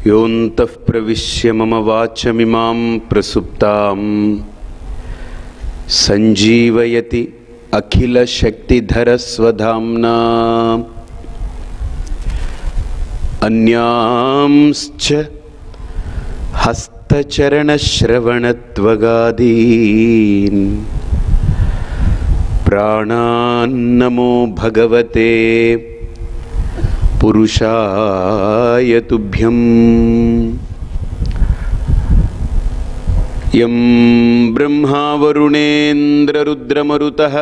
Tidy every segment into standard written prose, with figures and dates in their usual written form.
योऽन्तः प्रविश्य मम वाचमिमां प्रसुप्तां सञ्जीवयति अखिलशक्तिधरस्वधाम्ना अन्यांश्च हस्तचरणश्रवणत्वगादीन् प्राणान्नमो भगवते पुरुषाय तुभ्यं। यं ब्रह्मा वरुणेन्द्ररुद्रमरुतः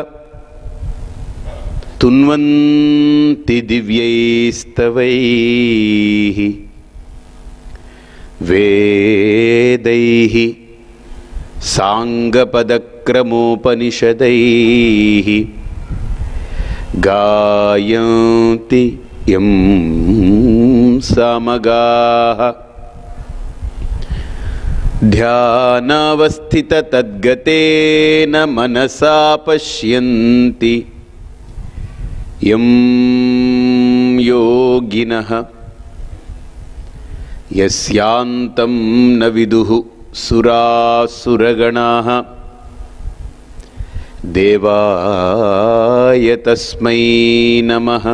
तुन्वन्ति दिव्यैस्तवैः वेदैः साङ्गपदक्रमोपनिषदैः गायन्ति यं सामगाः ध्यानावस्थिततद्गतेन मनसा पश्यन्ति यं योगिनः यस्यान्तं न विदुः सुरासुरगणाः देवाय तस्मै नमः।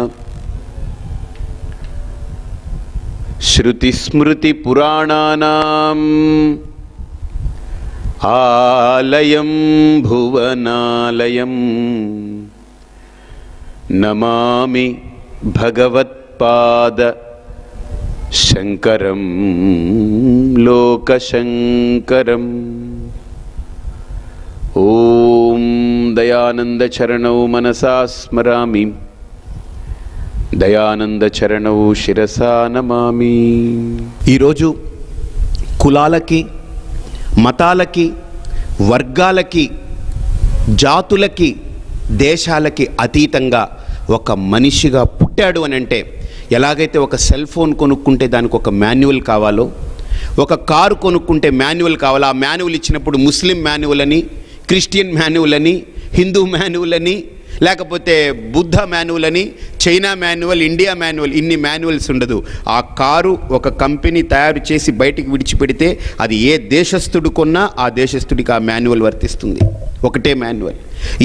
श्रुतिस्मृतिपुराणानाम् आलयं भुवनालयं नमामि भगवत्पाद शंकरं लोकशंकरम्। ओम दयानंद चरणौ मनसा स्मरामि, दयानंद चरणौ शिरसा नमामि। ఈరోజు కులాలకి, మతాలకి, వర్గాలకి, జాతులకి, దేశాలకి అతీతంగా ఒక మనిషిగా పుట్టాడు అని అంటే, ఎలాగైతే ఒక సెల్ ఫోన్ కొనుక్కుంటే దానికి ఒక మాన్యువల్ కావాలో, ఒక కారు కొనుక్కుంటే మాన్యువల్ కావాలో, ఆ మాన్యువల్ ఇచ్చినప్పుడు ముస్లిం మాన్యువల్ అని, క్రిస్టియన్ మాన్యువల్ అని, హిందూ మాన్యువల్ అని, లేకపోతే బుద్ధ మాన్యువల్ అని, చైనా మాన్యువల్, ఇండియా మాన్యువల్, ఇన్ని మాన్యువల్స్ ఉండదు. ఆ కారు ఒక కంపెనీ తయారు చేసి బయటికి విడిచిపెడితే అది ఏ దేశస్థుడు కొన్నా ఆ దేశస్థుడికి ఆ మాన్యువల్ వర్తిస్తుంది. ఒకటే మాన్యువల్.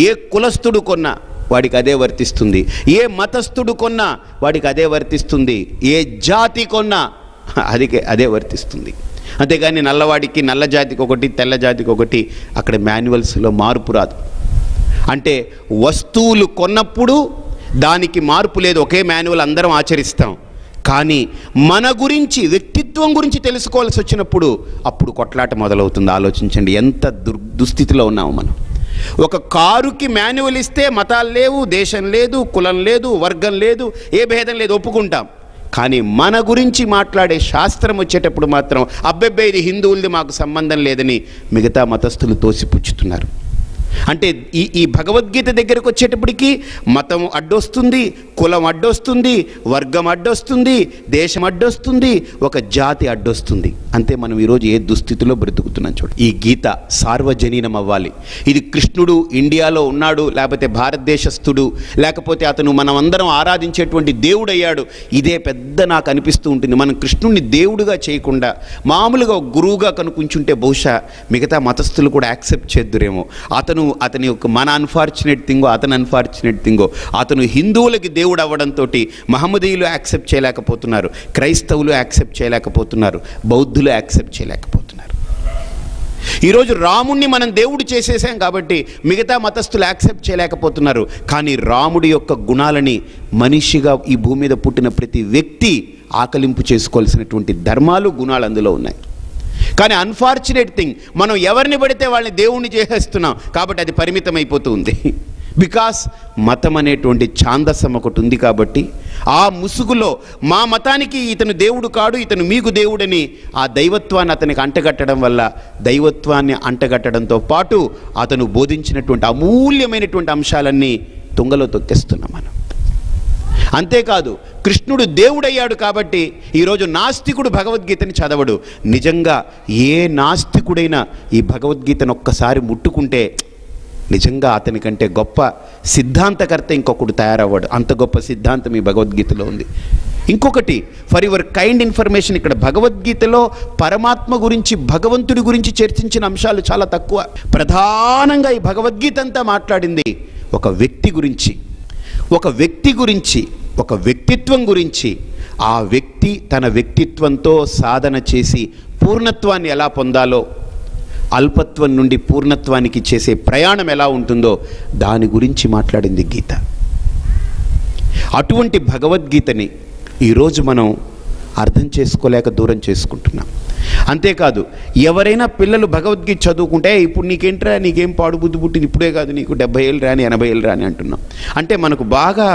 ఏ కులస్థుడు కొన్నా వాడికి అదే వర్తిస్తుంది, ఏ మతస్థుడు కొన్నా వాడికి అదే వర్తిస్తుంది, ఏ జాతి కొన్నా అదే వర్తిస్తుంది. అంతేగాని నల్లవాడికి నల్ల జాతికి ఒకటి, తెల్ల జాతికి ఒకటి అక్కడ మాన్యువల్స్లో మార్పు రాదు. అంటే వస్తువులు కొన్నప్పుడు దానికి మార్పు లేదు, ఒకే మాన్యువల్ అందరం ఆచరిస్తాం. కానీ మన గురించి, వ్యక్తిత్వం గురించి తెలుసుకోవాల్సి వచ్చినప్పుడు అప్పుడు కొట్లాట మొదలవుతుంది. ఆలోచించండి ఎంత దుస్థితిలో ఉన్నాము మనం. ఒక కారుకి మాన్యువల్ ఇస్తే మతాలు లేవు, దేశం లేదు, కులం లేదు, వర్గం లేదు, ఏ భేదం లేదు, ఒప్పుకుంటాం. కానీ మన గురించి మాట్లాడే శాస్త్రం వచ్చేటప్పుడు మాత్రం అబ్బెబ్బే ఇది హిందువులది, మాకు సంబంధం లేదని మిగతా మతస్థులు తోసిపుచ్చుతున్నారు. అంటే ఈ భగవద్గీత దగ్గరకు వచ్చేటప్పటికి మతం అడ్డొస్తుంది, కులం అడ్డొస్తుంది, వర్గం అడ్డొస్తుంది, దేశం అడ్డొస్తుంది, ఒక జాతి అడ్డొస్తుంది. అంతే మనం ఈరోజు ఏ దుస్థితిలో బ్రతుకుతున్నాం చూడండి. ఈ గీత సార్వజనీనం అవ్వాలి. ఇది కృష్ణుడు ఇండియాలో ఉన్నాడు, లేకపోతే భారతదేశస్థుడు, లేకపోతే అతను మనం అందరం ఆరాధించేటువంటి దేవుడు అయ్యాడు. ఇదే పెద్ద నాకు అనిపిస్తూ ఉంటుంది. మనం కృష్ణుడిని దేవుడుగా చేయకుండా మామూలుగా గురువుగా కనుకుంటుంటే బహుశా మిగతా మతస్థులు కూడా యాక్సెప్ట్ చేద్దురేమో. అతని యొక్క మన అన్ఫార్చునేట్ థింగో, అతని అన్ఫార్చునేట్ థింగో, అతను హిందువులకి దేవుడు అవ్వడంతో మహమ్మదీయులు యాక్సెప్ట్ చేయలేకపోతున్నారు, క్రైస్తవులు యాక్సెప్ట్ చేయలేకపోతున్నారు, బౌద్ధులు యాక్సెప్ట్ చేయలేకపోతున్నారు. ఈరోజు రాముణ్ణి మనం దేవుడు చేసేసాం కాబట్టి మిగతా మతస్థులు యాక్సెప్ట్ చేయలేకపోతున్నారు. కానీ రాముడి యొక్క గుణాలని మనిషిగా ఈ భూమి మీద పుట్టిన ప్రతి వ్యక్తి ఆకలింపు చేసుకోవాల్సినటువంటి ధర్మాలు, గుణాలు అందులో ఉన్నాయి. కానీ అన్ఫార్చునేట్ థింగ్, మనం ఎవరిని పడితే వాళ్ళని దేవుణ్ణి చేసేస్తున్నాం కాబట్టి అది పరిమితం అయిపోతుంది. బికాస్ మతం అనేటువంటి ఛాందసం ఒకటి ఉంది కాబట్టి ఆ ముసుగులో మా మతానికి ఇతను దేవుడు కాడు, ఇతను మీకు దేవుడని ఆ దైవత్వాన్ని అతనికి అంటగట్టడం వల్ల, దైవత్వాన్ని అంటగట్టడంతో పాటు అతను బోధించినటువంటి అమూల్యమైనటువంటి అంశాలన్నీ తుంగలో తొక్కేస్తున్నాం మనం. అంతేకాదు కృష్ణుడు దేవుడయ్యాడు కాబట్టి ఈరోజు నాస్తికుడు భగవద్గీతని చదవడు. నిజంగా ఏ నాస్తికుడైనా ఈ భగవద్గీతను ఒక్కసారి ముట్టుకుంటే నిజంగా అతని కంటే గొప్ప సిద్ధాంతకర్త ఇంకొకడు తయారవ్వడు. అంత గొప్ప సిద్ధాంతం ఈ భగవద్గీతలో ఉంది. ఇంకొకటి, ఫర్ యువర్ కైండ్ ఇన్ఫర్మేషన్, ఇక్కడ భగవద్గీతలో పరమాత్మ గురించి, భగవంతుడి గురించి చర్చించిన అంశాలు చాలా తక్కువ. ప్రధానంగా ఈ భగవద్గీత అంతా మాట్లాడింది ఒక వ్యక్తి గురించి, ఒక వ్యక్తిత్వం గురించి. ఆ వ్యక్తి తన వ్యక్తిత్వంతో సాధన చేసి పూర్ణత్వాన్ని ఎలా పొందాలో, అల్పత్వం నుండి పూర్ణత్వానికి చేసే ప్రయాణం ఎలా ఉంటుందో దాని గురించి మాట్లాడింది గీత. అటువంటి భగవద్గీతని ఈరోజు మనం అర్థం చేసుకోలేక దూరం చేసుకుంటున్నాం. అంతేకాదు, ఎవరైనా పిల్లలు భగవద్గీత చదువుకుంటే ఇప్పుడు నీకేంట్రా, నీకేం పాడు బుద్ధి పుట్టింది, ఇప్పుడే కాదు నీకు 70 ఏళ్ళు రాని 80 ఏళ్ళు రాని అంటున్నాం. అంటే మనకు బాగా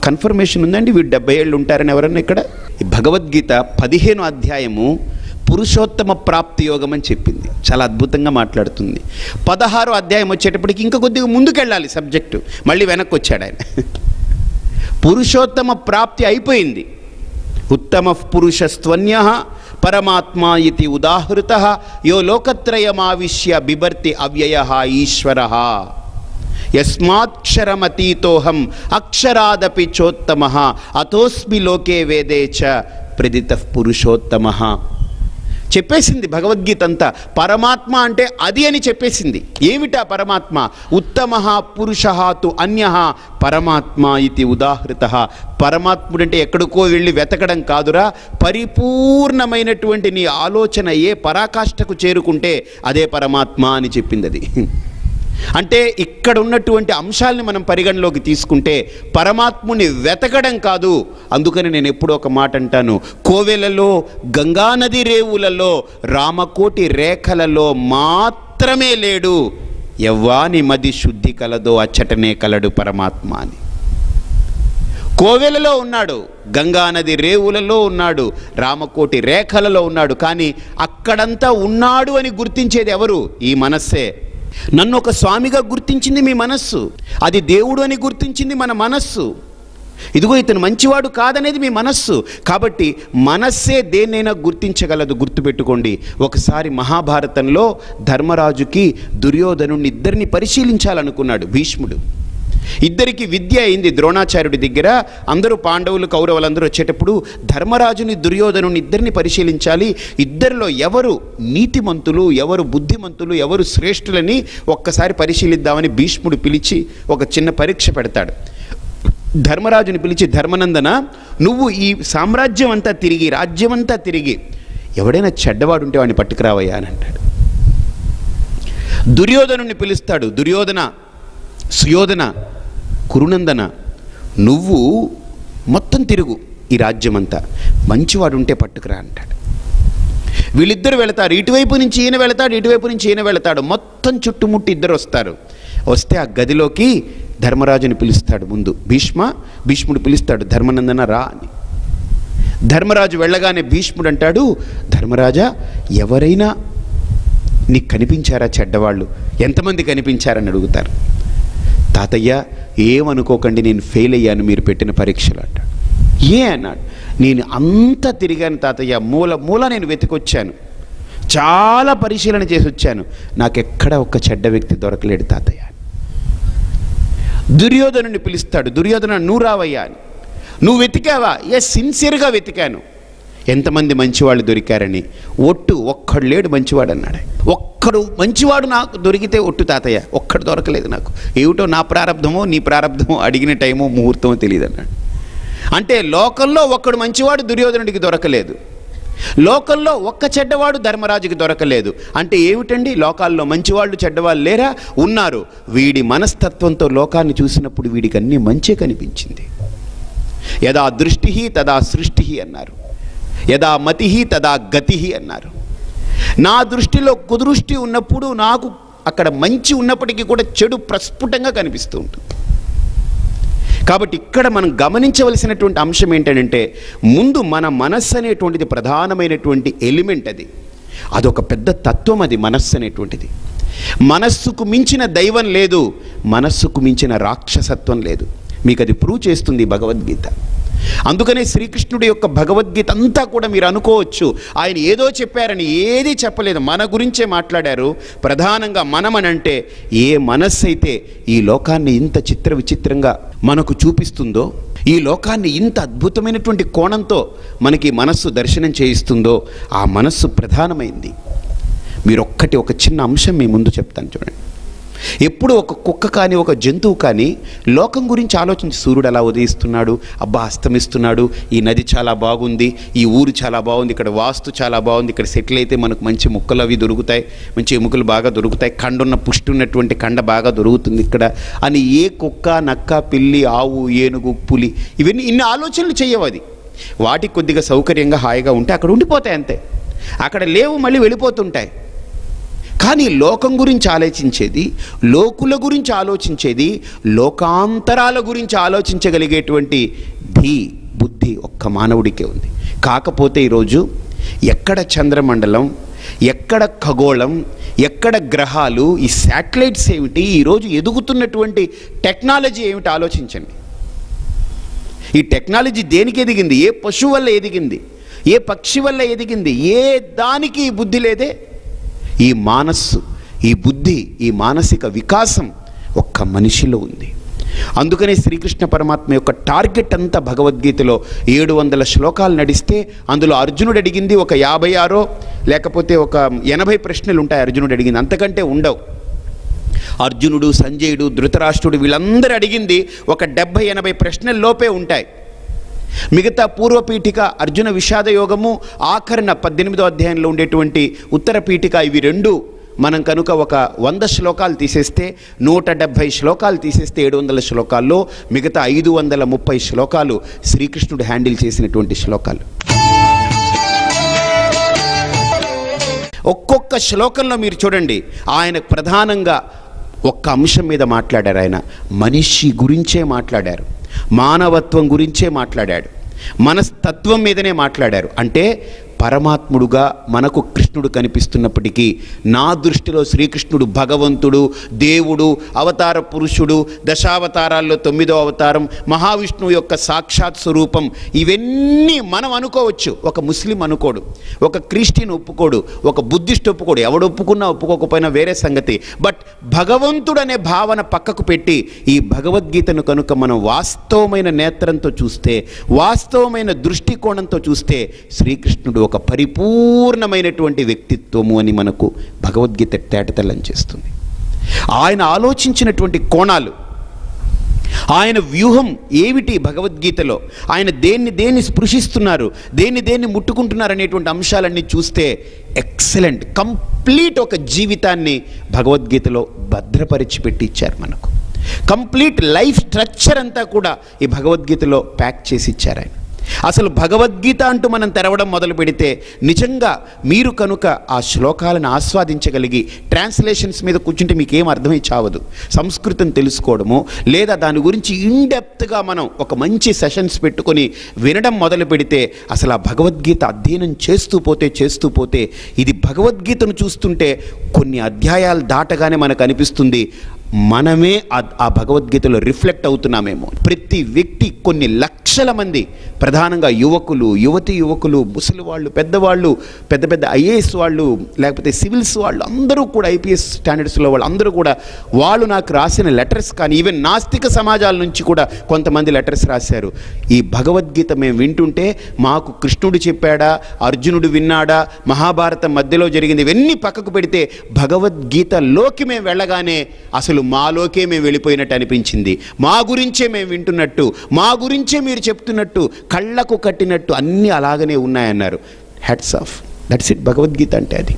కన్ఫర్మేషన్ ఉందండి వీడు 70 ఏళ్ళు ఉంటారని. ఎవరన్నా ఇక్కడ ఈ భగవద్గీత 15వ అధ్యాయము పురుషోత్తమ ప్రాప్తి యోగం అని చెప్పింది. చాలా అద్భుతంగా మాట్లాడుతుంది. 16వ అధ్యాయం వచ్చేటప్పటికి ఇంకా కొద్దిగా ముందుకెళ్ళాలి సబ్జెక్టు, మళ్ళీ వెనక్కి వచ్చాడు ఆయన. పురుషోత్తమ ప్రాప్తి అయిపోయింది. ఉత్తమ పురుషస్త్వన్యః పరమాత్మా ఇతి ఉదాహృతః యో లోకత్రయమావిశ్య బిభర్తి అవ్యయః ఈశ్వరః యస్మాక్షరమతీతోహం అక్షరాదపి చోత్తమః అతోస్మి లోకే వేదే చ ప్రదితః పురుషోత్తమః. చెప్పేసింది భగవద్గీత అంతా. పరమాత్మ అంటే అది అని చెప్పేసింది. ఏమిటా పరమాత్మ? ఉత్తమః పురుషః తు అన్యః పరమాత్మ ఇతి ఉదాహృతః. పరమాత్ముడంటే ఎక్కడికో వెళ్ళి వెతకడం కాదురా, పరిపూర్ణమైనటువంటి నీ ఆలోచన ఏ పరాకాష్ఠకు చేరుకుంటే అదే పరమాత్మ అని చెప్పింది అది. అంటే ఇక్కడ ఉన్నటువంటి అంశాలని మనం పరిగణలోకి తీసుకుంటే పరమాత్ముని వెతకడం కాదు. అందుకని నేను ఎప్పుడో ఒక మాట అంటాను, కోవెలలో, గంగానది రేవులలో, రామకోటి రేఖలలో మాత్రమే లేడు, ఎవ్వాని మది శుద్ధి కలదో అచ్చటనే కలడు పరమాత్మ అని. కోవెలలో ఉన్నాడు, గంగానది రేవులలో ఉన్నాడు, రామకోటి రేఖలలో ఉన్నాడు. కానీ అక్కడంతా ఉన్నాడు అని గుర్తించేది ఎవరు? ఈ మనస్సే. నన్ను ఒక స్వామిగా గుర్తించింది మీ మనస్సు, అది దేవుడు అని గుర్తించింది మన మనస్సు. ఇదిగో ఇతను మంచివాడు కాదనేది మీ మనస్సు. కాబట్టి మనస్సే దేన్నైనా గుర్తించగలదు. గుర్తుపెట్టుకోండి. ఒకసారి మహాభారతంలో ధర్మరాజుకి దుర్యోధనుడిని ఇద్దరిని పరిశీలించాలనుకున్నాడు భీష్ముడు. ఇద్దరికి విద్య అయింది ద్రోణాచార్యుడి దగ్గర. అందరూ పాండవులు, కౌరవులందరూ వచ్చేటప్పుడు ధర్మరాజుని, దుర్యోధనుని ఇద్దరిని పరిశీలించాలి. ఇద్దరిలో ఎవరు నీతిమంతులు, ఎవరు బుద్ధిమంతులు, ఎవరు శ్రేష్ఠులని ఒక్కసారి పరిశీలిద్దామని భీష్ముడు పిలిచి ఒక చిన్న పరీక్ష పెడతాడు. ధర్మరాజుని పిలిచి, ధర్మనందన, నువ్వు ఈ సామ్రాజ్యం అంతా తిరిగి, రాజ్యం అంతా తిరిగి ఎవడైనా చెడ్డవాడు ఉంటే వాడిని పట్టుకురావయ్యా అని అంటాడు. దుర్యోధనుని పిలుస్తాడు. దుర్యోధన, సుయోధన, కురునందన, నువ్వు మొత్తం తిరుగు ఈ రాజ్యమంతా, మంచివాడు ఉంటే పట్టుకురా అంటాడు. వీళ్ళిద్దరు వెళతారు. ఇటువైపు నుంచి ఈయన వెళతాడు, ఇటువైపు నుంచి ఈయన వెళతాడు. మొత్తం చుట్టుముట్టి ఇద్దరు వస్తారు. వస్తే ఆ గదిలోకి ధర్మరాజుని పిలుస్తాడు. ముందు భీష్ముడు పిలుస్తాడు, ధర్మనందన రా అని. ధర్మరాజు వెళ్ళగానే భీష్ముడు అంటాడు, ధర్మరాజా, ఎవరైనా నీకు కనిపించారా చెడ్డవాళ్ళు? ఎంతమంది కనిపించారని అడుగుతారు. తాతయ్య, ఏమనుకోకండి, నేను ఫెయిల్ అయ్యాను మీరు పెట్టిన పరీక్షలు అంటాడు. ఏ అన్నాడు. నేను అంతా తిరిగాను తాతయ్య, మూల నేను వెతికొచ్చాను, చాలా పరిశీలన చేసి వచ్చాను, నాకెక్కడ ఒక్క చెడ్డ వ్యక్తి దొరకలేడు తాతయ్య. దుర్యోధనుని పిలుస్తాడు. దుర్యోధన, నువ్వు రావయ్యా అని. నువ్వు వెతికావా? సిన్సియర్గా వెతికాను. ఎంతమంది మంచివాళ్ళు దొరికారని. ఒక్కడు లేడు మంచివాడు అన్నాడు. ఒక్కడు మంచివాడు నాకు దొరికితే ఒట్టు తాతయ్య, ఒక్కడు దొరకలేదు నాకు. ఏమిటో నా ప్రారంధమో నీ ప్రారంధమో, అడిగిన టైమో ముహూర్తమో తెలియదు అన్నాడు. అంటే లోకంలో ఒక్కడు మంచివాడు దుర్యోధనుడికి దొరకలేదు, లోకంలో ఒక్క చెడ్డవాడు ధర్మరాజుకి దొరకలేదు. అంటే ఏమిటండి, లోకాల్లో మంచివాళ్ళు చెడ్డవాళ్ళు లేరా? ఉన్నారు. వీడి మనస్తత్వంతో లోకాన్ని చూసినప్పుడు వీడికి అన్నీ మంచే కనిపించింది. యదా దృష్టి తదా సృష్టి అన్నారు, యదా మతి తదా గతి అన్నారు. నా దృష్టిలో కుదృష్టి ఉన్నప్పుడు నాకు అక్కడ మంచి ఉన్నప్పటికీ కూడా చెడు ప్రస్ఫుటంగా కనిపిస్తూ ఉంటుంది. కాబట్టి ఇక్కడ మనం గమనించవలసినటువంటి అంశం ఏంటంటే, ముందు మన మనస్సు అనేటువంటిది ప్రధానమైనటువంటి ఎలిమెంట్. అదొక పెద్ద తత్వం. అది మనస్సు అనేటువంటిది. మనస్సుకు మించిన దైవం లేదు, మనస్సుకు మించిన రాక్షసత్వం లేదు. మీకు అది ప్రూవ్ చేస్తుంది భగవద్గీత. అందుకనే శ్రీకృష్ణుడి యొక్క భగవద్గీత అంతా కూడా మీరు అనుకోవచ్చు ఆయన ఏదో చెప్పారని, ఏది చెప్పలేదు, మన గురించే మాట్లాడారు. ప్రధానంగా మనమనంటే ఏ మనస్సు అయితే ఈ లోకాన్ని ఇంత చిత్ర విచిత్రంగా మనకు చూపిస్తుందో, ఈ లోకాన్ని ఇంత అద్భుతమైనటువంటి కోణంతో మనకి మనస్సు దర్శనం చేయిస్తుందో ఆ మనస్సు ప్రధానమైంది. మీరు ఒక చిన్న అంశం మీ ముందు చెప్తాను చూడండి. ఎప్పుడు ఒక కుక్క కానీ ఒక జంతువు కానీ లోకం గురించి ఆలోచించి, సూర్యుడు అలా ఉదయిస్తున్నాడు, అబ్బా అస్తమిస్తున్నాడు, ఈ నది చాలా బాగుంది, ఈ ఊరు చాలా బాగుంది, ఇక్కడ వాస్తు చాలా బాగుంది, ఇక్కడ సెటిల్ అయితే మనకు మంచి ముక్కలు అవి దొరుకుతాయి, మంచి ఎముకలు బాగా దొరుకుతాయి, కండున్న పుష్టి ఉన్నటువంటి కండ బాగా దొరుకుతుంది ఇక్కడ అని ఏ కుక్క, నక్క, పిల్లి, ఆవు, ఏనుగు, పులి ఇవన్నీ ఇన్ని ఆలోచనలు చేయవు. అది వాటికి కొద్దిగా సౌకర్యంగా హాయిగా ఉంటే అక్కడ ఉండిపోతాయి అంతే. అక్కడ లేవు, మళ్ళీ వెళ్ళిపోతుంటాయి. కానీ లోకం గురించి ఆలోచించేది, లోకుల గురించి ఆలోచించేది, లోకాంతరాల గురించి ఆలోచించగలిగేటువంటి బుద్ధి ఒక్క మానవుడికే ఉంది. కాకపోతే ఈరోజు ఎక్కడ చంద్రమండలం, ఎక్కడ ఖగోళం, ఎక్కడ గ్రహాలు, ఈ శాటిలైట్స్ ఏమిటి, ఈరోజు ఎదుగుతున్నటువంటి టెక్నాలజీ ఏమిటి ఆలోచించండి. ఈ టెక్నాలజీ దేనికి ఎదిగింది? ఏ పశువు వల్ల ఎదిగింది? ఏ పక్షి వల్ల ఎదిగింది? ఏ దానికి ఈ బుద్ధి లేదే. ఈ మనస్సు, ఈ బుద్ధి, ఈ మానసిక వికాసం ఒక్క మనిషిలో ఉంది. అందుకనే శ్రీకృష్ణ పరమాత్మ యొక్క టార్గెట్ అంతా భగవద్గీతలో 700 శ్లోకాలు నడిస్తే అందులో అర్జునుడు అడిగింది ఒక 56 లేకపోతే ఒక 80 ప్రశ్నలు ఉంటాయి. అర్జునుడు అడిగింది అంతకంటే ఉండవు. అర్జునుడు, సంజయుడు, ధృతరాష్ట్రుడు వీళ్ళందరూ అడిగింది ఒక 70-80 ప్రశ్నల లోపే ఉంటాయి. మిగతా పూర్వపీఠిక అర్జున విషాద యోగము, ఆఖరణ 18వ అధ్యాయంలో ఉండేటువంటి ఉత్తర పీఠిక, ఇవి రెండు మనం కనుక ఒక 100 శ్లోకాలు తీసేస్తే, 170 శ్లోకాలు తీసేస్తే 700 శ్లోకాల్లో మిగతా 530 శ్లోకాలు శ్రీకృష్ణుడు హ్యాండిల్ చేసినటువంటి శ్లోకాలు. ఒక్కొక్క శ్లోకంలో మీరు చూడండి ఆయన ప్రధానంగా ఒక్క అంశం మీద మాట్లాడారు. ఆయన మనిషి గురించే మాట్లాడారు, మానవత్వం గురించే మాట్లాడాడు, మనస్తత్వం మీదనే మాట్లాడారు. అంటే పరమాత్ముడుగా మనకు కృష్ణుడు కనిపిస్తున్నప్పటికీ నా దృష్టిలో శ్రీకృష్ణుడు భగవంతుడు, దేవుడు, అవతార పురుషుడు, దశావతారాల్లో 9వ అవతారం, మహావిష్ణువు యొక్క సాక్షాత్ స్వరూపం, ఇవన్నీ మనం అనుకోవచ్చు. ఒక ముస్లిం అనుకోడు, ఒక క్రిస్టియన్ ఒప్పుకోడు, ఒక బుద్ధిస్ట్ ఒప్పుకోడు, ఎవడు ఒప్పుకున్నా ఒప్పుకోకపోయినా వేరే సంగతి. బట్ భగవంతుడు అనే భావన పక్కకు పెట్టి ఈ భగవద్గీతను కనుక మనం వాస్తవమైన నేత్రంతో చూస్తే, వాస్తవమైన దృష్టికోణంతో చూస్తే శ్రీకృష్ణుడు ఒక పరిపూర్ణమైనటువంటి వ్యక్తిత్వము అని మనకు భగవద్గీత తేటతెల్లం చేస్తుంది. ఆయన ఆలోచించినటువంటి కోణాలు, ఆయన వ్యూహం ఏమిటి భగవద్గీతలో, ఆయన దేన్ని స్పృశిస్తున్నారు, దేన్ని ముట్టుకుంటున్నారు అనేటువంటి అంశాలన్నీ చూస్తే ఎక్సలెంట్, కంప్లీట్ ఒక జీవితాన్ని భగవద్గీతలో భద్రపరిచి పెట్టి ఇచ్చారు మనకు. కంప్లీట్ లైఫ్ స్ట్రక్చర్ అంతా కూడా ఈ భగవద్గీతలో ప్యాక్ చేసి ఇచ్చారు ఆయన. అసలు భగవద్గీత అంటూ మనం తెరవడం మొదలు పెడితే నిజంగా మీరు కనుక ఆ శ్లోకాలను ఆస్వాదించగలిగి ట్రాన్స్లేషన్స్ మీద కూర్చుంటే మీకు ఏం అర్థమై చావదు. సంస్కృతం తెలుసుకోవడము లేదా దాని గురించి ఇన్డెప్త్గా మనం ఒక మంచి సెషన్స్ పెట్టుకొని వినడం మొదలు పెడితే అసలు ఆ భగవద్గీత అధ్యయనం చేస్తూ పోతే ఇది భగవద్గీతను చూస్తుంటే కొన్ని అధ్యాయాలు దాటగానే మనకు అనిపిస్తుంది మనమే ఆ భగవద్గీతలో రిఫ్లెక్ట్ అవుతున్నామేమో. ప్రతి వ్యక్తి, కొన్ని లక్షల మంది, ప్రధానంగా యువకులు, యువకులు, ముసలి వాళ్ళు, పెద్దవాళ్ళు, పెద్ద ఐఏఎస్ వాళ్ళు, లేకపోతే సివిల్స్ వాళ్ళు, అందరూ కూడా ఐపీఎస్ స్టాండర్డ్స్లో వాళ్ళు అందరూ కూడా వాళ్ళు నాకు రాసిన లెటర్స్ కానీ ఈవెన్ నాస్తిక సమాజాల నుంచి కూడా కొంతమంది లెటర్స్ రాశారు. ఈ భగవద్గీత మేము వింటుంటే మాకు కృష్ణుడు చెప్పాడా, అర్జునుడు విన్నాడా, మహాభారతం మధ్యలో జరిగింది ఇవన్నీ పక్కకు పెడితే భగవద్గీతలోకి మేము వెళ్ళగానే అసలు మాలోకే మేము వెళ్ళిపోయినట్టు అనిపించింది. మా గురించే మేము వింటున్నట్టు, మా గురించే మీరు చెప్తున్నట్టు, కళ్ళకు కట్టినట్టు అన్నీ అలాగనే ఉన్నాయన్నారు. Hats off, that's it. Bhagavad Gita అంటే అది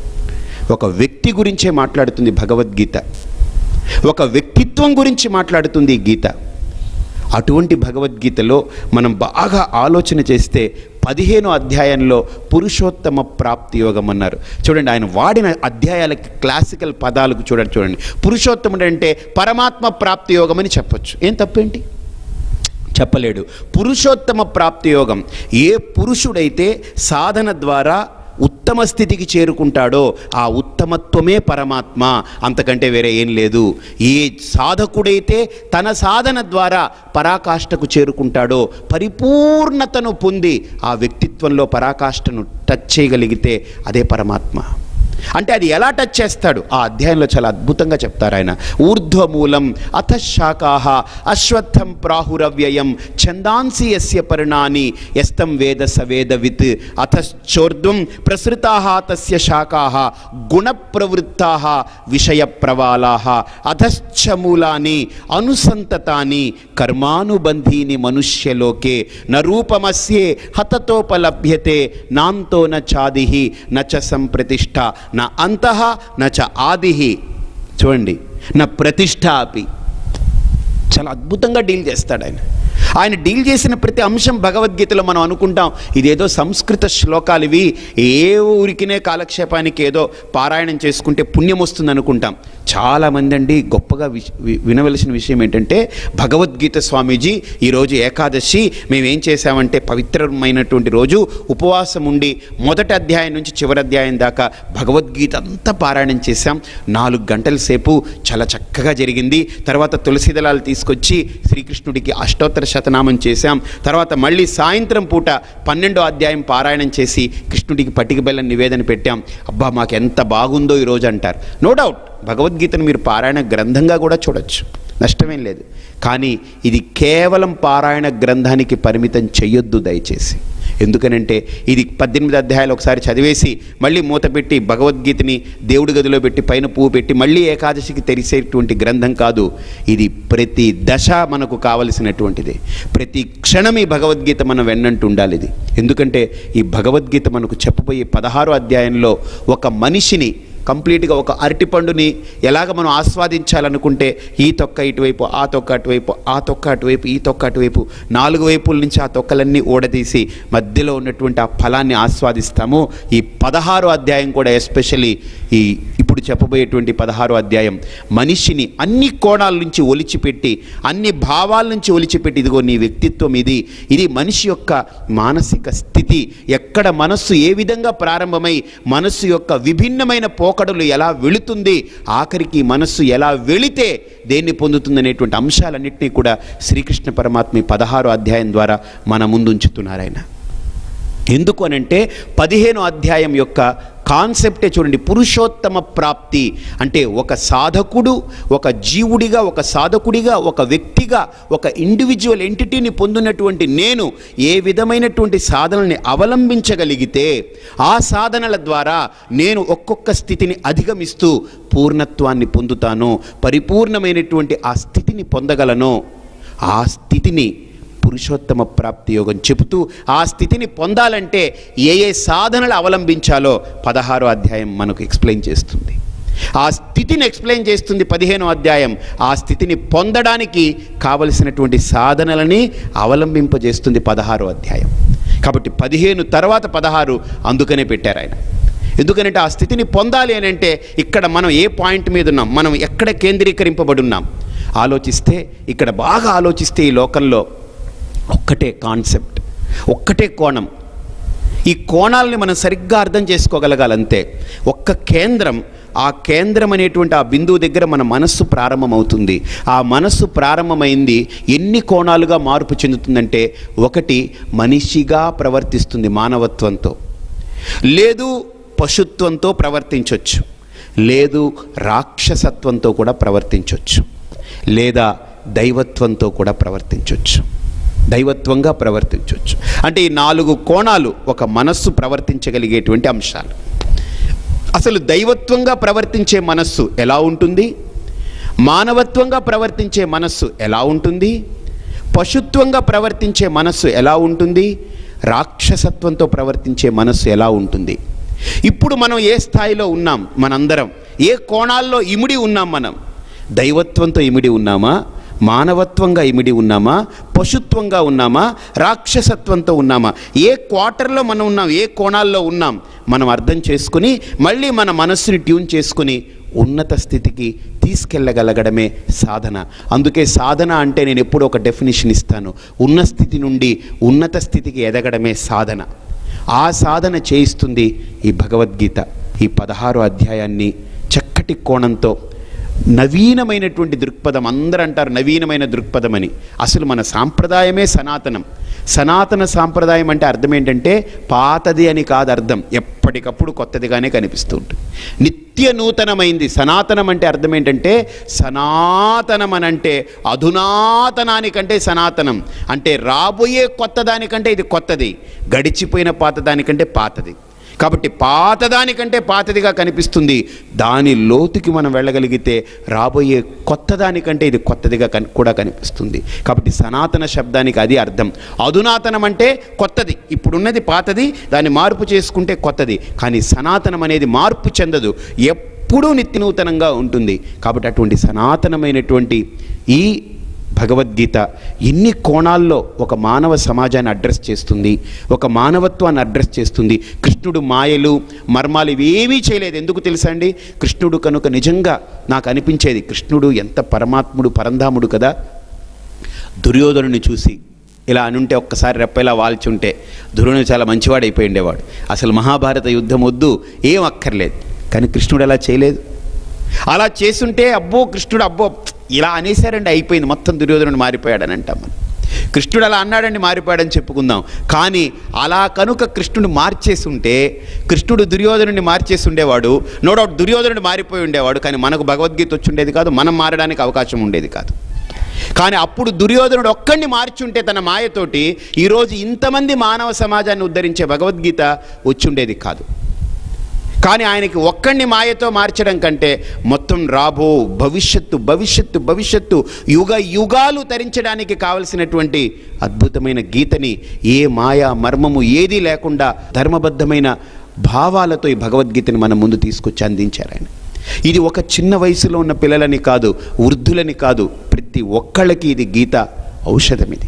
ఒక వ్యక్తి గురించే మాట్లాడుతుంది భగవద్గీత, ఒక వ్యక్తిత్వం గురించి మాట్లాడుతుంది ఈ గీత. అటువంటి భగవద్గీతలో మనం బాగా ఆలోచన చేస్తే 15వ అధ్యాయంలో పురుషోత్తమ ప్రాప్తి యోగం అన్నారు. చూడండి ఆయన వాడిన అధ్యాయాలకి క్లాసికల్ పదాలకు చూడండి. పురుషోత్తముడు అంటే పరమాత్మ ప్రాప్తి యోగం అని చెప్పొచ్చు, ఏం తప్పేంటి? చెప్పలేడు. పురుషోత్తమ ప్రాప్తి యోగం, ఏ పురుషుడైతే సాధన ద్వారా ఉత్తమ స్థితికి చేరుకుంటాడో ఆ ఉత్తమత్వమే పరమాత్మ, అంతకంటే వేరే ఏం లేదు. ఏ సాధకుడైతే తన సాధన ద్వారా పరాకాష్ఠకు చేరుకుంటాడో, పరిపూర్ణతను పొంది ఆ వ్యక్తిత్వంలో పరాకాష్ఠను టచ్ చేయగలిగితే అదే పరమాత్మ. అంటే అది ఎలా టచ్ చేస్తాడు ఆ అధ్యాయంలో చాలా అద్భుతంగా చెప్తారు ఆయన. ఊర్ధ్వమూలం అథ శాఖాః అశ్వత్థం ప్రాహురవ్యయం ఛందాంసి యస్య పర్ణాని యస్తం వేద సవేదవిత్ అథశ్చోర్ధ్వం ప్రసృతాః తస్య శాఖాః గుణప్రవృత్తాః విషయప్రవాలాః అధశ్చ మూలాని అనుసంతతాని కర్మానుబంధీని మనుష్యలోకే న రూపమస్యే హతతోపలభ్యతే నాంతో న చాదిః న చ సంప్రతిష్ఠ నా అంతః నచ ఆదిహి. చూడండి, నా ప్రతిష్ఠ అపి. చాలా అద్భుతంగా డీల్ చేస్తాడు ఆయన. ఆయన డీల్ చేసిన ప్రతి అంశం భగవద్గీతలో మనం అనుకుంటాం ఇదేదో సంస్కృత శ్లోకాలు, ఇవి ఏ ఊరికినే కాలక్షేపానికి ఏదో పారాయణం చేసుకుంటే పుణ్యం వస్తుంది అనుకుంటాం. చాలామంది అండి గొప్పగా వినవలసిన విషయం ఏంటంటే, భగవద్గీత స్వామీజీ ఈరోజు ఏకాదశి మేమేం చేశామంటే పవిత్రమైనటువంటి రోజు ఉపవాసం ఉండి మొదటి అధ్యాయం నుంచి చివరి అధ్యాయం దాకా భగవద్గీత అంతా పారాయణం చేశాం. 4 గంటల సేపు చాలా చక్కగా జరిగింది. తర్వాత తులసి దళాలు తీసుకొచ్చి శ్రీకృష్ణుడికి అష్టోత్తర శతనామం చేశాం. తర్వాత మళ్ళీ సాయంత్రం పూట 12వ అధ్యాయం పారాయణం చేసి కృష్ణుడికి పట్టిక బెల్లం నివేదన పెట్టాం. అబ్బా మాకు ఎంత బాగుందో ఈరోజు అంటారు. నో డౌట్ భగవద్గీతను మీరు పారాయణ గ్రంథంగా కూడా చూడొచ్చు, నష్టమేం లేదు. కానీ ఇది కేవలం పారాయణ గ్రంథానికి పరిమితం చెయ్యొద్దు దయచేసి. ఎందుకనంటే ఇది 18 అధ్యాయాలు ఒకసారి చదివేసి మళ్ళీ మూత పెట్టి భగవద్గీతని దేవుడి గదిలో పెట్టి పైన పువ్వు పెట్టి మళ్ళీ ఏకాదశికి తెరిసేటువంటి గ్రంథం కాదు. ఇది ప్రతి దశ మనకు కావలసినటువంటిది. ప్రతి క్షణం ఈ భగవద్గీత మనం వెన్నంటూ ఉండాలి ఇది. ఎందుకంటే ఈ భగవద్గీత మనకు చెప్పబోయే 16వ అధ్యాయంలో ఒక మనిషిని కంప్లీట్గా ఒక అరటిపండుని ఎలాగ మనం ఆస్వాదించాలనుకుంటే ఈ తొక్క ఇటువైపు, ఆ తొక్క అటువైపు, ఆ తొక్క అటువైపు, ఈ తొక్క అటువైపు, 4 వైపుల నుంచి ఆ తొక్కలన్నీ ఊడదీసి మధ్యలో ఉన్నటువంటి ఆ ఫలాన్ని ఆస్వాదిస్తాము. ఈ 16వ అధ్యాయం కూడా ఎస్పెషల్లీ ఈ ఇప్పుడు చెప్పబోయేటువంటి 16వ అధ్యాయం మనిషిని అన్ని కోణాల నుంచి ఒలిచిపెట్టి, అన్ని భావాల నుంచి ఒలిచిపెట్టి, ఇదిగో నీ వ్యక్తిత్వం ఇది మనిషి యొక్క మానసిక స్థితి, ఎక్కడ మనస్సు ఏ విధంగా ప్రారంభమై మనస్సు యొక్క విభిన్నమైన పోకడలు ఎలా వెళుతుంది, ఆఖరికి మనస్సు ఎలా వెళితే దేన్ని పొందుతుందనేటువంటి అంశాలన్నింటినీ కూడా శ్రీకృష్ణ పరమాత్మ 16వ అధ్యాయం ద్వారా మన ముందు ఉంచుతున్నారు ఆయన. ఎందుకు అనంటే 15వ అధ్యాయం యొక్క కాన్సెప్టే చూడండి, పురుషోత్తమ ప్రాప్తి. అంటే ఒక సాధకుడు, ఒక జీవుడిగా, ఒక సాధకుడిగా, ఒక వ్యక్తిగా, ఒక ఇండివిజువల్ ఎంటిటీని పొందినటువంటి నేను ఏ విధమైనటువంటి సాధనల్ని అవలంబించగలిగితే ఆ సాధనల ద్వారా నేను ఒక్కొక్క స్థితిని అధిగమిస్తూ పూర్ణత్వాన్ని పొందుతాను, పరిపూర్ణమైనటువంటి ఆ స్థితిని పొందగలను. ఆ స్థితిని పురుషోత్తమ ప్రాప్తి యోగం చెబుతూ ఆ స్థితిని పొందాలంటే ఏ సాధనలు అవలంబించాలో 16వ అధ్యాయం మనకు ఎక్స్ప్లెయిన్ చేస్తుంది. ఆ స్థితిని ఎక్స్ప్లెయిన్ చేస్తుంది 15వ అధ్యాయం. ఆ స్థితిని పొందడానికి కావలసినటువంటి సాధనలని అవలంబింపజేస్తుంది 16వ అధ్యాయం. కాబట్టి 15 తర్వాత 16 అందుకనే పెట్టారు ఆయన. ఎందుకంటే ఆ స్థితిని పొందాలి అని అంటే ఇక్కడ మనం ఏ పాయింట్ మీద ఉన్నాం, మనం ఎక్కడ కేంద్రీకరింపబడి ఉన్నాం ఆలోచిస్తే, ఇక్కడ బాగా ఆలోచిస్తే ఈ లోకంలో ఒక్కటే కాన్సెప్ట్, ఒక్కటే కోణం. ఈ కోణాలని మనం సరిగ్గా అర్థం చేసుకోగలగాలంతే. ఒక్క కేంద్రం, ఆ కేంద్రం అనేటువంటి ఆ బిందువు దగ్గర మన మనస్సు ప్రారంభమవుతుంది. ఆ మనస్సు ప్రారంభమైంది ఎన్ని కోణాలుగా మార్పు చెందుతుందంటే, ఒకటి మనిషిగా ప్రవర్తిస్తుంది మానవత్వంతో, లేదు పశుత్వంతో ప్రవర్తించవచ్చు, లేదు రాక్షసత్వంతో కూడా ప్రవర్తించవచ్చు, లేదా దైవత్వంతో కూడా ప్రవర్తించవచ్చు, దైవత్వంగా ప్రవర్తించవచ్చు. అంటే ఈ 4 కోణాలు ఒక మనస్సు ప్రవర్తించగలిగేటువంటి అంశాలు. అసలు దైవత్వంగా ప్రవర్తించే మనస్సు ఎలా ఉంటుంది, మానవత్వంగా ప్రవర్తించే మనస్సు ఎలా ఉంటుంది, పశుత్వంగా ప్రవర్తించే మనస్సు ఎలా ఉంటుంది, రాక్షసత్వంతో ప్రవర్తించే మనస్సు ఎలా ఉంటుంది. ఇప్పుడు మనం ఏ స్థాయిలో ఉన్నాం, మనందరం ఏ కోణాల్లో ఇమిడి ఉన్నాం? మనం దైవత్వంతో ఇమిడి ఉన్నామా, మానవత్వంగా ఇమిడి ఉన్నామా, పశుత్వంగా ఉన్నామా, రాక్షసత్వంతో ఉన్నామా? ఏ క్వార్టర్లో మనం ఉన్నాం, ఏ కోణాల్లో ఉన్నాం మనం అర్థం చేసుకుని మళ్ళీ మన మనస్సుని ట్యూన్ చేసుకుని ఉన్నత స్థితికి తీసుకెళ్ళగలగడమే సాధన. అందుకే సాధన అంటే నేను ఎప్పుడూ ఒక డెఫినేషన్ ఇస్తాను, ఉన్న స్థితి నుండి ఉన్నత స్థితికి ఎదగడమే సాధన. ఆ సాధన చేయిస్తుంది ఈ భగవద్గీత. ఈ 16వ అధ్యాయాన్ని చక్కటి కోణంతో నవీనమైనటువంటి దృక్పథం, అందరూ అంటారు నవీనమైన దృక్పథం అని. అసలు మన సాంప్రదాయమే సనాతనం. సనాతన సాంప్రదాయం అంటే అర్థం ఏంటంటే పాతది అని కాదు అర్థం, ఎప్పటికప్పుడు కొత్తదిగానే కనిపిస్తూ ఉంటుంది, నిత్య నూతనమైంది. సనాతనం అంటే అర్థం ఏంటంటే సనాతనం అని అంటే అధునాతనానికంటే సనాతనం అంటే రాబోయే కొత్త దానికంటే ఇది కొత్తది, గడిచిపోయిన పాత దానికంటే పాతది. కాబట్టి పాతదానికంటే పాతదిగా కనిపిస్తుంది. దాని లోతుకి మనం వెళ్ళగలిగితే రాబోయే కొత్త దానికంటే ఇది కొత్తదిగా కూడా కనిపిస్తుంది. కాబట్టి సనాతన శబ్దానికి అది అర్థం. అధునాతనం అంటే కొత్తది, ఇప్పుడున్నది పాతది, దాన్ని మార్పు చేసుకుంటే కొత్తది. కానీ సనాతనం అనేది మార్పు చెందదు, ఎప్పుడూ నిత్యనూతనంగా ఉంటుంది. కాబట్టి అటువంటి సనాతనమైనటువంటి ఈ భగవద్గీత ఎన్ని కోణాల్లో ఒక మానవ సమాజాన్ని అడ్రస్ చేస్తుంది, ఒక మానవత్వాన్ని అడ్రస్ చేస్తుంది. కృష్ణుడు మాయలు మర్మాలు ఇవేమీ చేయలేదు. ఎందుకు తెలుసా అండి? కృష్ణుడు కనుక నిజంగా నాకు అనిపించేది, కృష్ణుడు ఎంత పరమాత్ముడు, పరంధాముడు కదా. దుర్యోధనుని చూసి ఇలా అనుంటే, ఒక్కసారి రెప్పలా వాల్చుంటే దుర్యోధనుడు చాలా మంచివాడు అయిపోయి ఉండేవాడు. అసలు మహాభారత యుద్ధం వద్దు, ఏం అక్కర్లేదు. కానీ కృష్ణుడు అలా చేయలేదు. అలా చేస్తుంటే అబ్బో కృష్ణుడు అబ్బో ఇలా అనేసారండి, అయిపోయింది, మొత్తం దుర్యోధనుడు మారిపోయాడని అంటాం మనం. కృష్ణుడు అలా అన్నాడండి, మారిపోయాడని చెప్పుకుందాం. కానీ అలా కనుక కృష్ణుడు మార్చేసి ఉంటే, కృష్ణుడు దుర్యోధనుడిని మార్చేసి ఉండేవాడు, నో డౌట్ దుర్యోధనుడు మారిపోయి ఉండేవాడు. కానీ మనకు భగవద్గీత వచ్చి ఉండేది కాదు, మనం మారడానికి అవకాశం ఉండేది కాదు. కానీ అప్పుడు దుర్యోధనుడు ఒక్కడిని మార్చుంటే తన మాయతోటి ఈరోజు ఇంతమంది మానవ సమాజాన్ని ఉద్ధరించే భగవద్గీత వచ్చి ఉండేది కాదు. కానీ ఆయనకి ఒక్కడిని మాయతో మార్చడం కంటే మొత్తం రాబో భవిష్యత్తు భవిష్యత్తు భవిష్యత్తు యుగ యుగాలు తరించడానికి కావలసినటువంటి అద్భుతమైన గీతని ఏ మాయా మర్మము ఏదీ లేకుండా ధర్మబద్ధమైన భావాలతో ఈ భగవద్గీతని మన ముందు తీసుకొచ్చి అందించారు ఆయన. ఇది ఒక చిన్న వయసులో ఉన్న పిల్లలని కాదు, వృద్ధులని కాదు, ప్రతి ఒక్కళ్ళకి ఇది గీత ఔషధం. ఇది